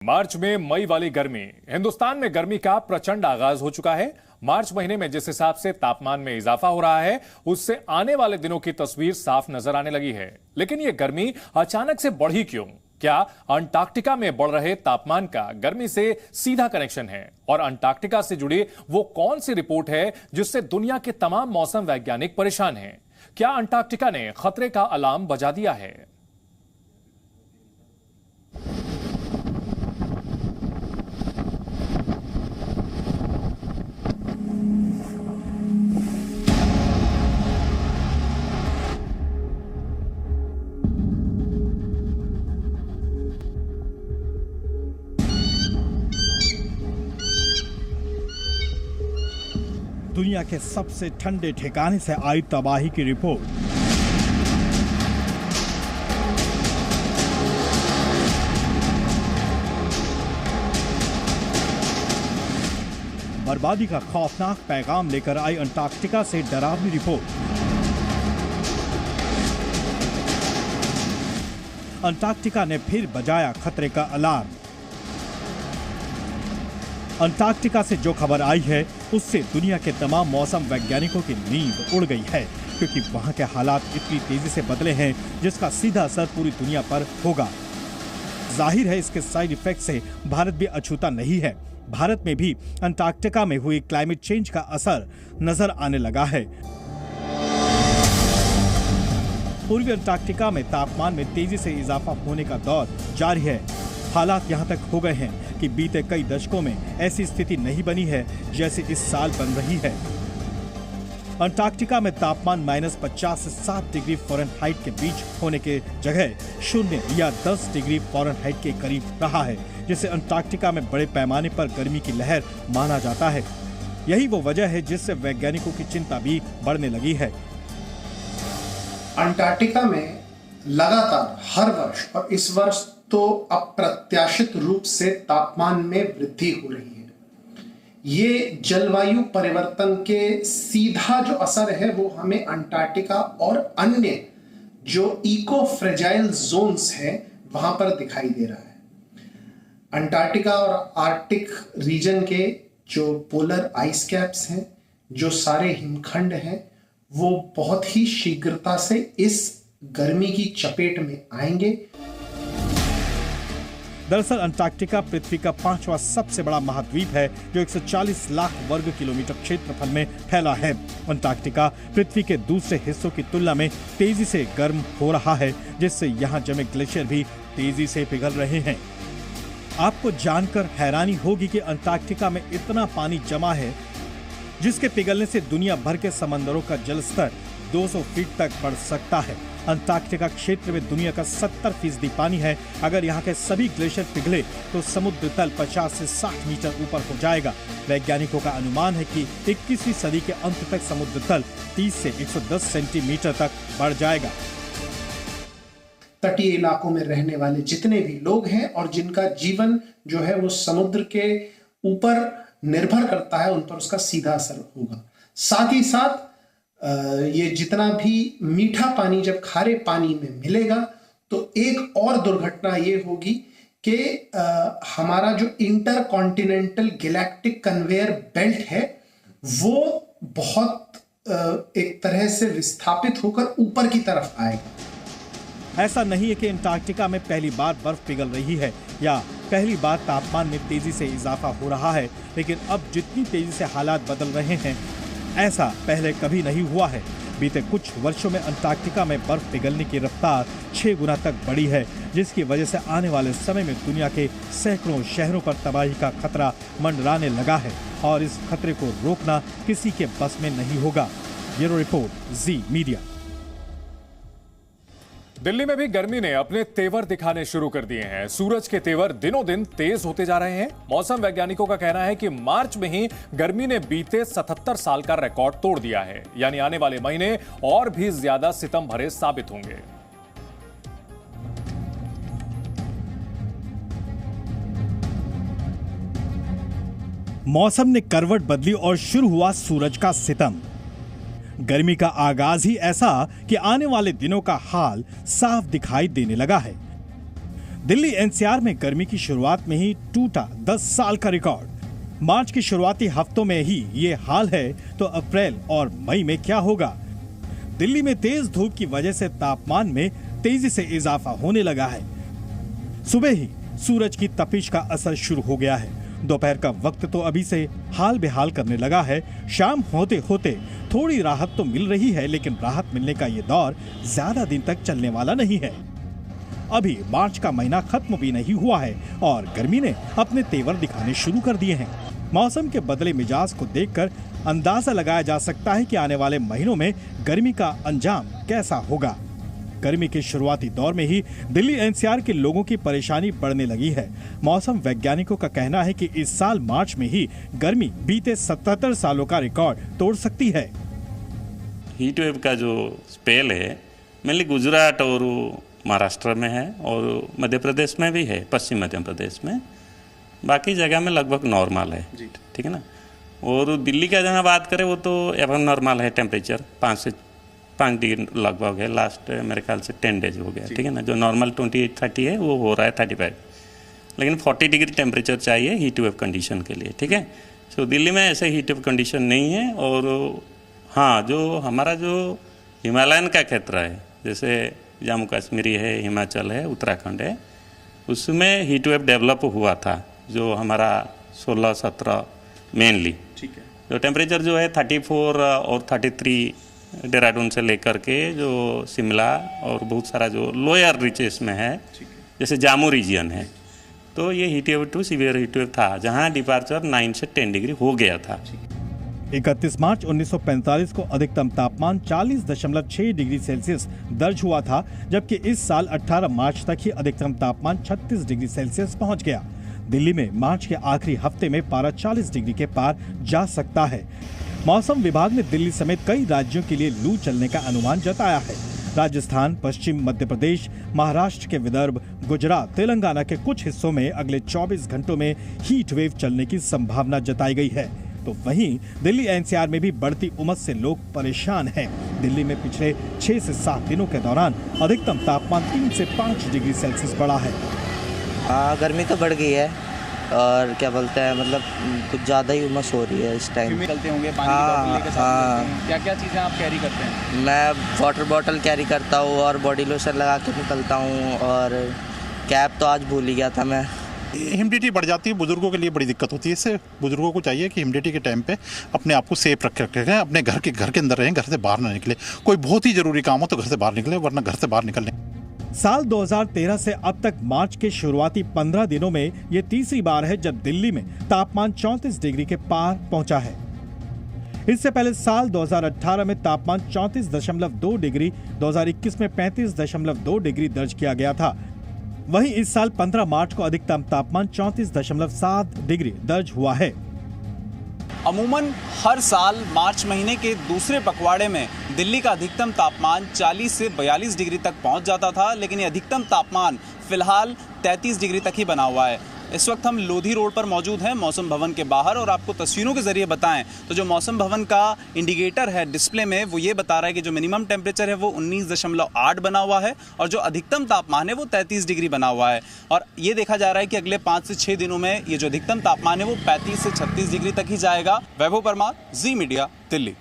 मार्च में मई वाली गर्मी। हिंदुस्तान में गर्मी का प्रचंड आगाज हो चुका है। मार्च महीने में जिस हिसाब से तापमान में इजाफा हो रहा है, उससे आने वाले दिनों की तस्वीर साफ नजर आने लगी है। लेकिन यह गर्मी अचानक से बढ़ी क्यों? क्या अंटार्कटिका में बढ़ रहे तापमान का गर्मी से सीधा कनेक्शन है? और अंटार्कटिका से जुड़ी वो कौन सी रिपोर्ट है जिससे दुनिया के तमाम मौसम वैज्ञानिक परेशान हैं? क्या अंटार्कटिका ने खतरे का अलार्म बजा दिया है? दुनिया के सबसे ठंडे ठिकाने से आई तबाही की रिपोर्ट। बर्बादी का खौफनाक पैगाम लेकर आई अंटार्कटिका से डरावनी रिपोर्ट। अंटार्कटिका ने फिर बजाया खतरे का अलार्म। अंटार्कटिका से जो खबर आई है उससे दुनिया के तमाम मौसम वैज्ञानिकों की नींद उड़ गई है, क्योंकि वहां के हालात इतनी तेजी से बदले हैं जिसका सीधा असर पूरी दुनिया पर होगा। जाहिर है इसके साइड इफेक्ट से भारत भी अछूता नहीं है। भारत में भी अंटार्कटिका में हुई क्लाइमेट चेंज का असर नजर आने लगा है। पूर्वी अंटार्कटिका में तापमान में तेजी से इजाफा होने का दौर जारी है। हालात यहां तक हो गए हैं कि बीते कई दशकों में ऐसी स्थिति नहीं बनी है जैसे इस साल बन रही है। अंटार्कटिका में तापमान -50 से 7 डिग्री फ़ारेनहाइट के बीच होने के जगह 0 या 10 डिग्री फ़ारेनहाइट के करीब रहा है, जिसे अंटार्कटिका में बड़े पैमाने पर गर्मी की लहर माना जाता है। यही वो वजह है जिससे वैज्ञानिकों की चिंता भी बढ़ने लगी है। अंटार्कटिका में लगातार हर वर्ष और इस वर्ष तो अप्रत्याशित रूप से तापमान में वृद्धि हो रही है। ये जलवायु परिवर्तन के सीधा जो असर है वो हमें अंटार्कटिका और अन्य जो इको फ्रेजाइल जोन्स हैं वहां पर दिखाई दे रहा है। अंटार्कटिका और आर्कटिक रीजन के जो पोलर आइस कैप्स हैं, जो सारे हिमखंड हैं, वो बहुत ही शीघ्रता से इस गर्मी की चपेट में आएंगे। दरअसल अंटार्कटिका पृथ्वी का 5वां सबसे बड़ा महाद्वीप है, जो 140 लाख वर्ग किलोमीटर क्षेत्रफल में फैला है। अंटार्कटिका पृथ्वी के दूसरे हिस्सों की तुलना में तेजी से गर्म हो रहा है, जिससे यहाँ जमे ग्लेशियर भी तेजी से पिघल रहे हैं। आपको जानकर हैरानी होगी कि अंटार्कटिका में इतना पानी जमा है जिसके पिघलने से दुनिया भर के समंदरों का जलस्तर 200 फीट तक बढ़ सकता है। अंटार्कटिका क्षेत्र में दुनिया का 70% पानी है। अगर यहाँ के सभी ग्लेशियर पिघले तो समुद्र तल 50 से 60 मीटर ऊपर हो जाएगा। वैज्ञानिकों का अनुमान है कि 21वीं सदी के अंत तक समुद्र तल 30 से 110 सेंटीमीटर तक बढ़ जाएगा। तटीय इलाकों में रहने वाले जितने भी लोग हैं और जिनका जीवन जो है वो समुद्र के ऊपर निर्भर करता है, उन पर उसका सीधा असर होगा। साथ ही साथ ये जितना भी मीठा पानी जब खारे पानी में मिलेगा तो एक और दुर्घटना ये होगी कि हमारा जो inter continental galactic conveyor belt है वो बहुत एक तरह से विस्थापित होकर ऊपर की तरफ आएगा। ऐसा नहीं है कि अंटार्कटिका में पहली बार बर्फ पिघल रही है या पहली बार तापमान में तेजी से इजाफा हो रहा है, लेकिन अब जितनी तेजी से हालात बदल रहे हैं ऐसा पहले कभी नहीं हुआ है। बीते कुछ वर्षों में अंटार्कटिका में बर्फ पिघलने की रफ्तार 6 गुना तक बढ़ी है, जिसकी वजह से आने वाले समय में दुनिया के सैकड़ों शहरों पर तबाही का खतरा मंडराने लगा है और इस खतरे को रोकना किसी के बस में नहीं होगा। ब्यूरो रिपोर्ट, जी मीडिया। दिल्ली में भी गर्मी ने अपने तेवर दिखाने शुरू कर दिए हैं। सूरज के तेवर दिनों दिन तेज होते जा रहे हैं। मौसम वैज्ञानिकों का कहना है कि मार्च में ही गर्मी ने बीते 77 साल का रिकॉर्ड तोड़ दिया है, यानी आने वाले महीने और भी ज्यादा सितम भरे साबित होंगे। मौसम ने करवट बदली और शुरू हुआ सूरज का सितम। गर्मी का आगाज ही ऐसा कि आने वाले दिनों का हाल साफ दिखाई देने लगा है। दिल्ली एनसीआर में गर्मी की शुरुआत में ही टूटा 10 साल का रिकॉर्ड। मार्च के शुरुआती हफ्तों में ही ये हाल है तो अप्रैल और मई में क्या होगा? दिल्ली में तेज धूप की वजह से तापमान में तेजी से इजाफा होने लगा है। सुबह ही सूरज की तपिश का असर शुरू हो गया है। दोपहर का वक्त तो अभी से हाल बेहाल करने लगा है। शाम होते होते थोड़ी राहत तो मिल रही है, लेकिन राहत मिलने का ये दौर ज्यादा दिन तक चलने वाला नहीं है। अभी मार्च का महीना खत्म भी नहीं हुआ है और गर्मी ने अपने तेवर दिखाने शुरू कर दिए हैं। मौसम के बदले मिजाज को देखकर अंदाजा लगाया जा सकता है कि आने वाले महीनों में गर्मी का अंजाम कैसा होगा। गर्मी के शुरुआती दौर में ही दिल्ली एनसीआर के लोगों की परेशानी बढ़ने लगी है। मौसम वैज्ञानिकों का कहना है कि इस साल मार्च में ही गर्मी बीते 77 सालों का रिकॉर्ड तोड़ सकती है। हीट वेव का जो स्पेल है मेनली गुजरात और महाराष्ट्र में है और मध्य प्रदेश में भी है, पश्चिम मध्य प्रदेश में। बाकी जगह में लगभग नॉर्मल है, ठीक है ना। और दिल्ली का जहाँ बात करें वो तो एवं नॉर्मल है, टेम्परेचर 5 डिग्री लगभग है। लास्ट मेरे ख्याल से 10 डेज हो गया, ठीक है ना। जो नॉर्मल 28-30 है वो हो रहा है 35, लेकिन 40 डिग्री टेम्परेचर चाहिए हीट वेव कंडीशन के लिए, ठीक है। सो दिल्ली में ऐसे हीट वेव कंडीशन नहीं है। और हाँ, जो हमारा जो हिमालयन का क्षेत्र है, जैसे जम्मू कश्मीरी है, हिमाचल है, उत्तराखंड है, उसमें हीट वेव डेवलप हुआ था जो हमारा 16-17 मेनली, ठीक है। जो टेम्परेचर जो है 34 और 33 देहरादून से लेकर के जो शिमला और बहुत सारा जो लोअर रीचेस में है, जैसे जामू रीजन है, तो ये heat wave to severe heat wave था जहाँ डिपार्चर 9 से 10 डिग्री हो गया था। 31 मार्च 1945 को अधिकतम तापमान 40.6 डिग्री सेल्सियस दर्ज हुआ था, जबकि इस साल 18 मार्च तक ही अधिकतम तापमान 36 डिग्री सेल्सियस पहुंच गया। दिल्ली में मार्च के आखिरी हफ्ते में पारा 40 डिग्री के पार जा सकता है। मौसम विभाग ने दिल्ली समेत कई राज्यों के लिए लू चलने का अनुमान जताया है। राजस्थान, पश्चिम मध्य प्रदेश, महाराष्ट्र के विदर्भ, गुजरात, तेलंगाना के कुछ हिस्सों में अगले 24 घंटों में हीट वेव चलने की संभावना जताई गई है। तो वहीं दिल्ली एनसीआर में भी बढ़ती उमस से लोग परेशान हैं। दिल्ली में पिछले 6 से 7 दिनों के दौरान अधिकतम तापमान 3 से 5 डिग्री सेल्सियस बढ़ा है। हाँ, गर्मी तो बढ़ गई है और क्या बोलते हैं, मतलब कुछ ज़्यादा ही उमस हो रही है इस टाइम। निकलते होंगे पानी की बोतल लेके साथ, क्या क्या चीज़ें आप कैरी करते हैं? मैं वाटर बॉटल कैरी करता हूँ और बॉडी लोशन लगा के निकलता हूँ, और कैप तो आज भूल ही गया था मैं। ह्यूमिडिटी बढ़ जाती है, बुजुर्गों के लिए बड़ी दिक्कत होती है। इससे बुजुर्गों को चाहिए कि ह्यूमिडिटी के टाइम पे अपने आप को सेफ रखें, अपने घर के अंदर रहें, घर से बाहर ना निकले। कोई बहुत ही जरूरी काम हो तो घर से बाहर निकले, वरना घर से बाहर निकलने। साल 2013 से अब तक मार्च के शुरुआती 15 दिनों में ये तीसरी बार है जब दिल्ली में तापमान 34 डिग्री के पार पहुंचा है। इससे पहले साल 2018 में तापमान 34.2 डिग्री, 2021 में 35.2 डिग्री दर्ज किया गया था। वहीं इस साल 15 मार्च को अधिकतम तापमान 34.7 डिग्री दर्ज हुआ है। अमूमन हर साल मार्च महीने के दूसरे पखवाड़े में दिल्ली का अधिकतम तापमान 40 से 42 डिग्री तक पहुंच जाता था, लेकिन ये अधिकतम तापमान फिलहाल 33 डिग्री तक ही बना हुआ है। इस वक्त हम लोधी रोड पर मौजूद हैं, मौसम भवन के बाहर, और आपको तस्वीरों के जरिए बताएं तो जो मौसम भवन का इंडिकेटर है डिस्प्ले में, वो ये बता रहा है कि जो मिनिमम टेम्परेचर है वो 19.8 बना हुआ है और जो अधिकतम तापमान है वो 33 डिग्री बना हुआ है। और ये देखा जा रहा है कि अगले 5 से 6 दिनों में ये जो अधिकतम तापमान है वो 35 से 36 डिग्री तक ही जाएगा। वैभव परमार, जी मीडिया, दिल्ली।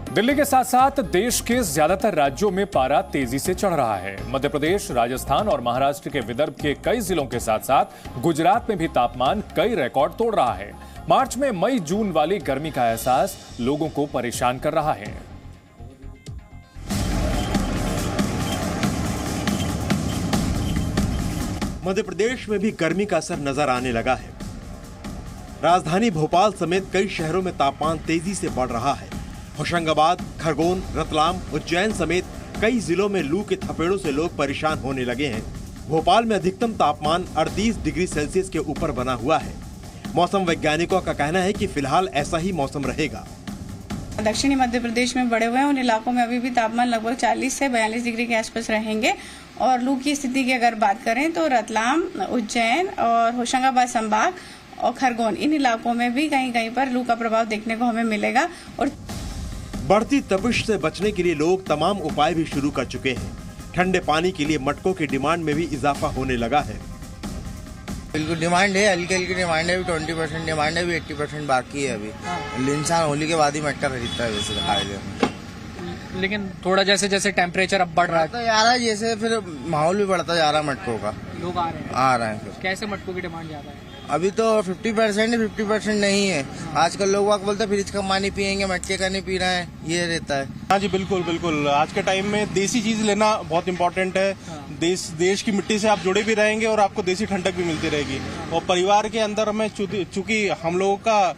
दिल्ली के साथ साथ देश के ज्यादातर राज्यों में पारा तेजी से चढ़ रहा है। मध्य प्रदेश, राजस्थान और महाराष्ट्र के विदर्भ के कई जिलों के साथ साथ गुजरात में भी तापमान कई रिकॉर्ड तोड़ रहा है। मार्च में मई जून वाली गर्मी का एहसास लोगों को परेशान कर रहा है। मध्य प्रदेश में भी गर्मी का असर नजर आने लगा है। राजधानी भोपाल समेत कई शहरों में तापमान तेजी से बढ़ रहा है। होशंगाबाद, खरगोन, रतलाम, उज्जैन समेत कई जिलों में लू के थपेड़ों से लोग परेशान होने लगे हैं। भोपाल में अधिकतम तापमान 38 डिग्री सेल्सियस के ऊपर बना हुआ है। मौसम वैज्ञानिकों का कहना है कि फिलहाल ऐसा ही मौसम रहेगा। दक्षिणी मध्य प्रदेश में बढ़े हुए हैं, उन इलाकों में अभी भी तापमान लगभग 40 से 42 डिग्री के आसपास रहेंगे। और लू की स्थिति की अगर बात करें तो रतलाम, उज्जैन और होशंगाबाद संभाग और खरगोन, इन इलाकों में भी कहीं कहीं पर लू का प्रभाव देखने को हमें मिलेगा। और बढ़ती तपिश से बचने के लिए लोग तमाम उपाय भी शुरू कर चुके हैं, ठंडे पानी के लिए मटकों की डिमांड में भी इजाफा होने लगा है। बिल्कुल डिमांड है, हल्की हल्की डिमांड है, अभी 20% डिमांड है, अभी 80% बाकी है। अभी इंसान होली के बाद ही मटका खरीदता है वैसे खाए लिए, लेकिन थोड़ा जैसे जैसे टेम्परेचर अब बढ़ रहा है तो यार है जैसे फिर माहौल भी बढ़ता जा रहा है मटकों का, लोग आ रहे हैं फिर। कैसे मटकों की डिमांड ज्यादा है? अभी तो 50% है, 50% नहीं है। आजकल लोग बोलते हैं फ्रिज का पानी पियेंगे, मटके का नहीं पी रहे हैं, ये रहता है। हाँ जी बिल्कुल बिल्कुल, आज के टाइम में देसी चीज लेना बहुत इम्पोर्टेंट है। देश की मिट्टी से आप जुड़े भी रहेंगे और आपको देसी ठंडक भी मिलती रहेगी। और परिवार के अंदर में चूंकि हम लोगों का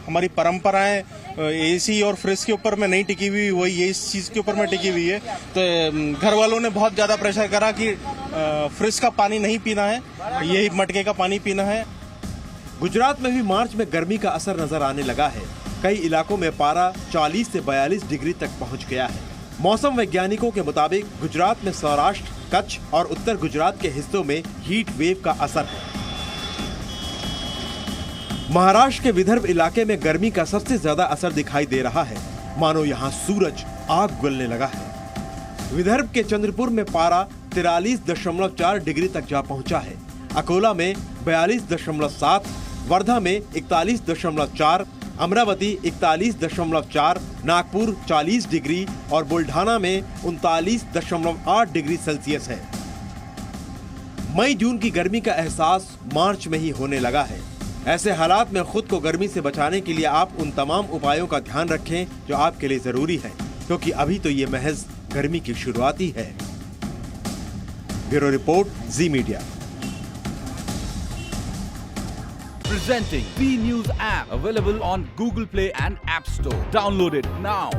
हमारी परंपराएं एसी और फ्रिज के ऊपर में नहीं टिकी हुई, वही ये इस चीज के ऊपर में टिकी हुई है। तो घर वालों ने बहुत ज्यादा प्रेशर करा कि फ्रिज का पानी नहीं पीना है, यही मटके का पानी पीना है। गुजरात में भी मार्च में गर्मी का असर नजर आने लगा है। कई इलाकों में पारा 40 से 42 डिग्री तक पहुंच गया है। मौसम वैज्ञानिकों के मुताबिक गुजरात में सौराष्ट्र, कच्छ और उत्तर गुजरात के हिस्सों में हीट वेव का असर है। महाराष्ट्र के विदर्भ इलाके में गर्मी का सबसे ज्यादा असर दिखाई दे रहा है, मानो यहाँ सूरज आग उगलने लगा है। विदर्भ के चंद्रपुर में पारा 43.4 डिग्री तक जा पहुंचा है। अकोला में 42.7, वर्धा में 41.4, अमरावती 41.4, नागपुर 40 डिग्री और बुल्ढाना में 39.8 डिग्री सेल्सियस है। मई जून की गर्मी का एहसास मार्च में ही होने लगा है। ऐसे हालात में खुद को गर्मी से बचाने के लिए आप उन तमाम उपायों का ध्यान रखें जो आपके लिए जरूरी है, क्योंकि अभी तो ये महज गर्मी की शुरुआत ही है। Bureau report, ji media. Presenting B News app, available on Google Play and App Store. Download it now.